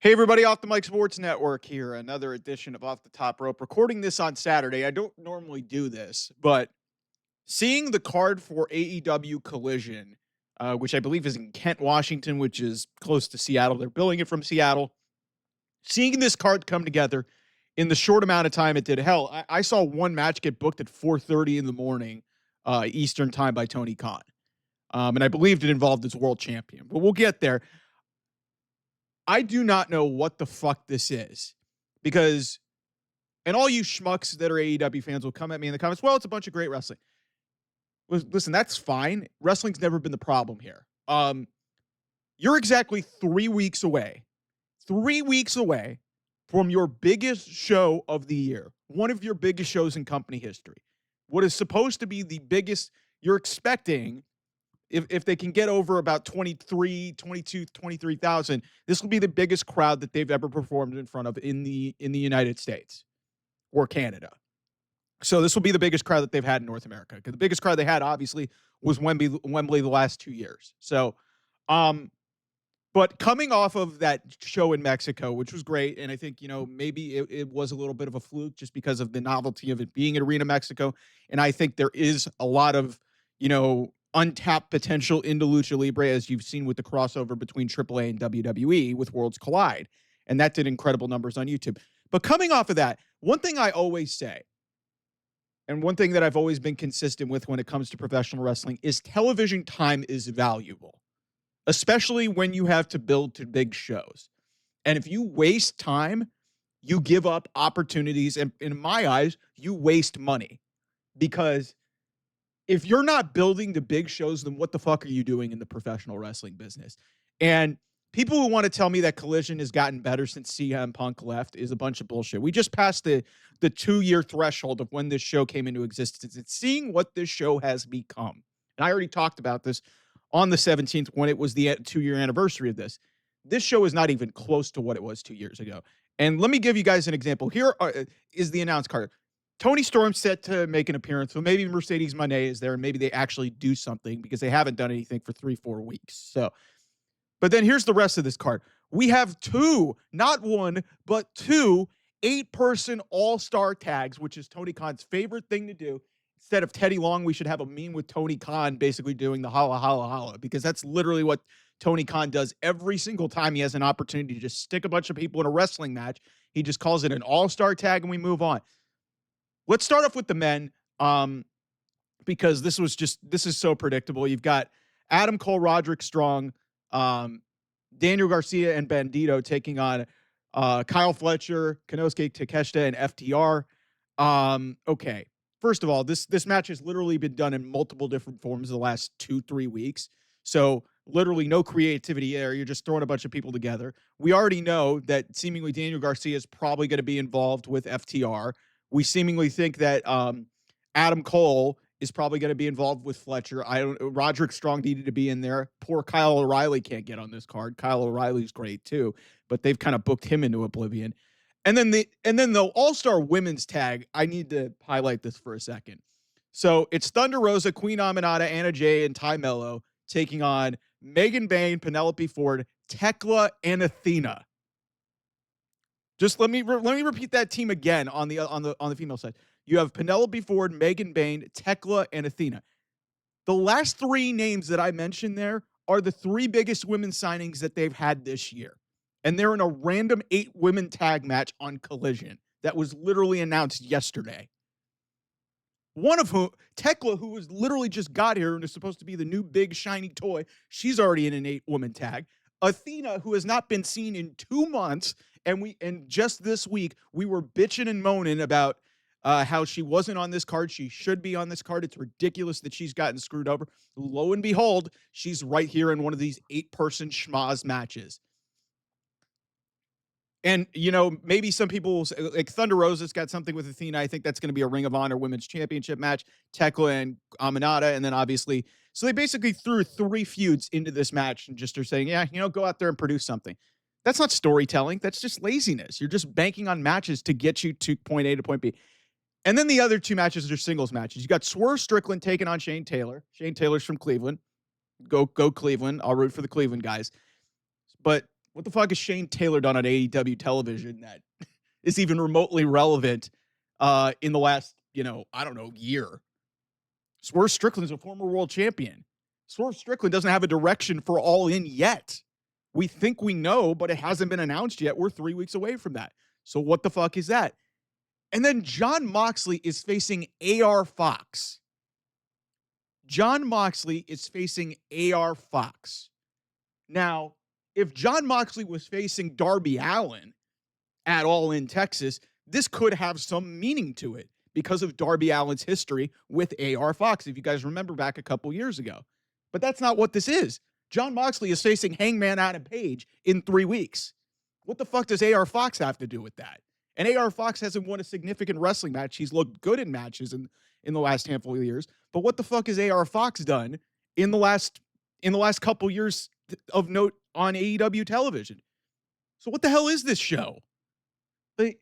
Hey, everybody, Off the Mike Sports Network here. Another edition of Off the Top Rope. Recording this on Saturday. I don't normally do this, but seeing the card for AEW Collision, which I believe is in Kent, Washington, which is close to Seattle. They're billing it from Seattle. Seeing this card come together in the short amount of time it did. Hell, I saw one match get booked at 4:30 in the morning Eastern time by Tony Khan. And I believed it involved his world champion. But we'll get there. I do not know what the fuck this is because, and all you schmucks that are AEW fans will come at me in the comments, well, it's a bunch of great wrestling. Listen, that's fine. Wrestling's never been the problem here. You're exactly 3 weeks away from your biggest show of the year, one of your biggest shows in company history. What is supposed to be the biggest you're expecting, if they can get over about 23,000, this will be the biggest crowd that they've ever performed in front of in the United States or Canada. So this will be the biggest crowd that they've had in North America, because the biggest crowd they had obviously was Wembley the last 2 years. So, but coming off of that show in Mexico, which was great, and I think, maybe it was a little bit of a fluke just because of the novelty of it being in Arena Mexico. And I think there is a lot of, untapped potential into Lucha Libre, as you've seen with the crossover between AAA and WWE with Worlds Collide. And that did incredible numbers on YouTube. But coming off of that, one thing I always say, and one thing that I've always been consistent with when it comes to professional wrestling, is television time is valuable, especially when you have to build to big shows. And if you waste time, you give up opportunities. And in my eyes, you waste money, because if you're not building the big shows, then what the fuck are you doing in the professional wrestling business? And people who want to tell me that Collision has gotten better since CM Punk left is a bunch of bullshit. We just passed the 2-year threshold of when this show came into existence. It's seeing what this show has become. And I already talked about this on the 17th when it was the 2-year anniversary of this. This show is not even close to what it was 2 years ago. And let me give you guys an example. Here is the announce card. Tony Storm's set to make an appearance, so maybe Mercedes Moné is there, and maybe they actually do something, because they haven't done anything for 3-4 weeks. So, but then here's the rest of this card. We have two, not one, but two 8-person all-star tags, which is Tony Khan's favorite thing to do. Instead of Teddy Long, we should have a meme with Tony Khan basically doing the holla, holla, holla, because that's literally what Tony Khan does every single time he has an opportunity to just stick a bunch of people in a wrestling match. He just calls it an all-star tag, and we move on. Let's start off with the men, because this is so predictable. You've got Adam Cole, Roderick Strong, Daniel Garcia, and Bandito taking on Kyle Fletcher, Konosuke Takeshita, and FTR. Okay. First of all, this match has literally been done in multiple different forms the last 2-3 weeks. So literally no creativity there. You're just throwing a bunch of people together. We already know that seemingly Daniel Garcia is probably going to be involved with FTR. We seemingly think that Adam Cole is probably going to be involved with Fletcher. Roderick Strong needed to be in there. Poor Kyle O'Reilly can't get on this card. Kyle O'Reilly's great too, but they've kind of booked him into oblivion. And then the All-Star Women's Tag, I need to highlight this for a second. So it's Thunder Rosa, Queen Aminata, Anna Jay, and Ty Mello taking on Megan Bayne, Penelope Ford, Tekla, and Athena. Just let me repeat that team again on the female side. You have Penelope Ford, Megan Bayne, Tekla, and Athena. The last three names that I mentioned there are the three biggest women's signings that they've had this year. And they're in a random 8-women tag match on Collision that was literally announced yesterday. One of whom, Tekla, who was literally just got here and is supposed to be the new big shiny toy, she's already in an 8-woman tag. Athena, who has not been seen in 2 months, and just this week, we were bitching and moaning about how she wasn't on this card. She should be on this card. It's ridiculous that she's gotten screwed over. Lo and behold, she's right here in one of these 8-person schmaz matches. And, maybe some people will say, like, Thunder Rosa's got something with Athena. I think that's going to be a Ring of Honor Women's Championship match. Tekla and Aminata, and then obviously, so they basically threw 3 feuds into this match and just are saying, yeah, go out there and produce something. That's not storytelling. That's just laziness. You're just banking on matches to get you to point A to point B. And then the other 2 matches are singles matches. You got Swerve Strickland taking on Shane Taylor. Shane Taylor's from Cleveland. Go Cleveland. I'll root for the Cleveland guys. But What the fuck has Shane Taylor done on AEW television that is even remotely relevant in the last, I don't know, year? Swerve Strickland's a former world champion. Swerve Strickland doesn't have a direction for All In yet. We think we know, but it hasn't been announced yet. We're 3 weeks away from that. So what the fuck is that? And then Jon Moxley is facing AR Fox. Jon Moxley is facing AR Fox. Now, if Jon Moxley was facing Darby Allin at All In Texas, this could have some meaning to it because of Darby Allin's history with AR Fox, if you guys remember back a couple years ago. But that's not what this is. Jon Moxley is facing Hangman Adam Page in 3 weeks. What the fuck does AR Fox have to do with that? And AR Fox hasn't won a significant wrestling match. He's looked good in matches in the last handful of years. But what the fuck has AR Fox done in the last couple years of note on AEW television? So what the hell is this show? Like,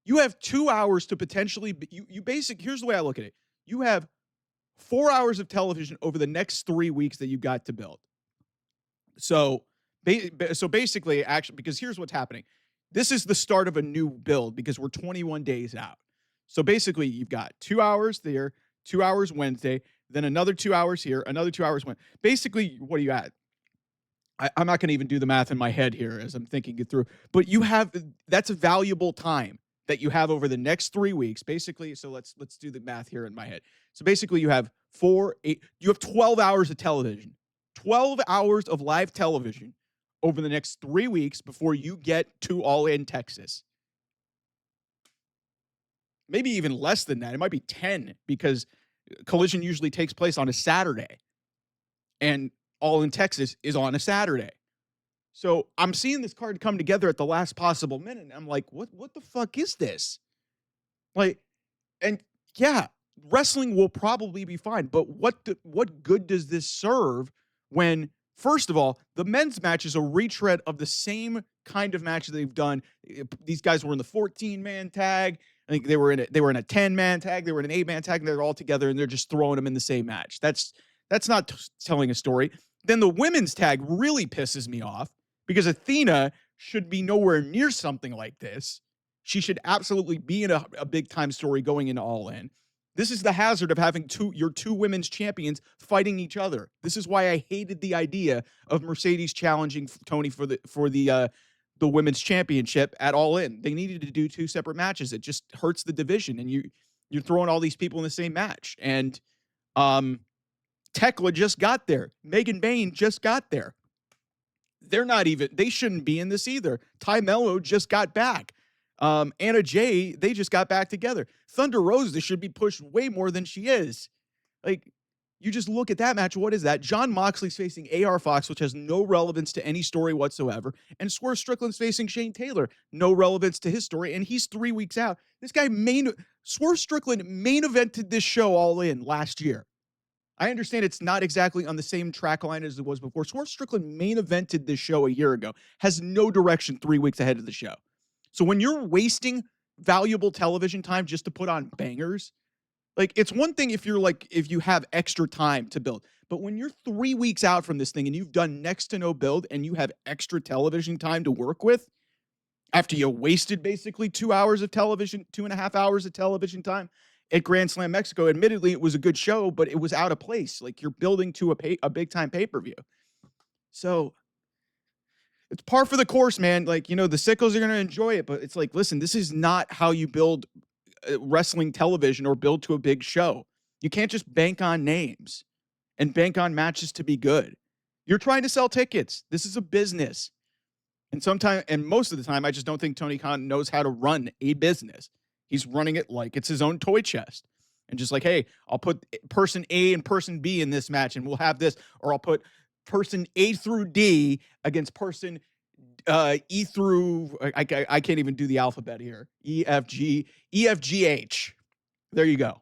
you have 2 hours to potentially here's the way I look at it. You have 4 hours of television over the next 3 weeks that you've got to build. So basically, actually, because here's what's happening. This is the start of a new build because we're 21 days out. So basically, you've got 2 hours there, 2 hours Wednesday, then another 2 hours here, another 2 hours Wednesday. Basically, what are you at? I'm not going to even do the math in my head here as I'm thinking it through. But that's a valuable time that you have over the next 3 weeks. Basically, so let's do the math here in my head. So basically, you have 12 hours of television. 12 hours of live television over the next 3 weeks before you get to All In Texas. Maybe even less than that. It might be 10 because Collision usually takes place on a Saturday. And All In Texas is on a Saturday. So I'm seeing this card come together at the last possible minute. And I'm like, what the fuck is this? And yeah, wrestling will probably be fine. But what good does this serve when, first of all, the men's match is a retread of the same kind of match that they've done. These guys were in the 14-man tag. I think they were in a 10-man tag. They were in an 8-man tag. And they're all together, and they're just throwing them in the same match. That's not telling a story. Then the women's tag really pisses me off because Athena should be nowhere near something like this. She should absolutely be in a big-time story going into All In. This is the hazard of having your two women's champions fighting each other. This is why I hated the idea of Mercedes challenging Tony for the women's championship at All In. They needed to do 2 separate matches. It just hurts the division, and you're throwing all these people in the same match. And Tekla just got there. Megan Bain just got there. They shouldn't be in this either. Ty Mello just got back. Anna Jay, they just got back together. Thunder Rosa should be pushed way more than she is. Like, you just look at that match. What is that? Jon Moxley's facing AR Fox, which has no relevance to any story whatsoever. And Swerve Strickland's facing Shane Taylor. No relevance to his story. And he's 3 weeks out. Swerve Strickland main evented this show All In last year. I understand it's not exactly on the same track line as it was before. Swerve Strickland main evented this show a year ago. Has no direction 3 weeks ahead of the show. So when you're wasting valuable television time just to put on bangers, like, it's one thing if you have extra time to build, but when you're 3 weeks out from this thing and you've done next to no build and you have extra television time to work with, after you wasted basically 2 hours of television, 2.5 hours of television time at Grand Slam Mexico, admittedly, it was a good show, but it was out of place. Like, you're building to a big time pay-per-view. So it's par for the course, man. Like, the sickos are going to enjoy it, but it's like, listen, this is not how you build wrestling television or build to a big show. You can't just bank on names and bank on matches to be good. You're trying to sell tickets. This is a business. And most of the time, I just don't think Tony Khan knows how to run a business. He's running it like it's his own toy chest. And just like, hey, I'll put person A and person B in this match and we'll have this. Or I'll put person A through D against person E through, I can't even do the alphabet here. E, F, G, H. There you go.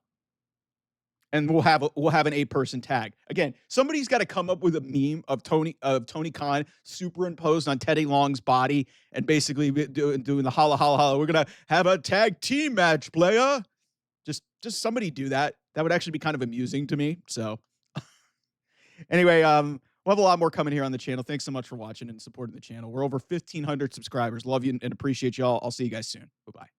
And we'll have an 8-person tag. Again, somebody's got to come up with a meme of Tony Khan superimposed on Teddy Long's body and basically doing the holla holla holla. We're gonna have a tag team match, playa. Just somebody do that. That would actually be kind of amusing to me. So anyway, We'll have a lot more coming here on the channel. Thanks so much for watching and supporting the channel. We're over 1,500 subscribers. Love you and appreciate y'all. I'll see you guys soon. Bye bye.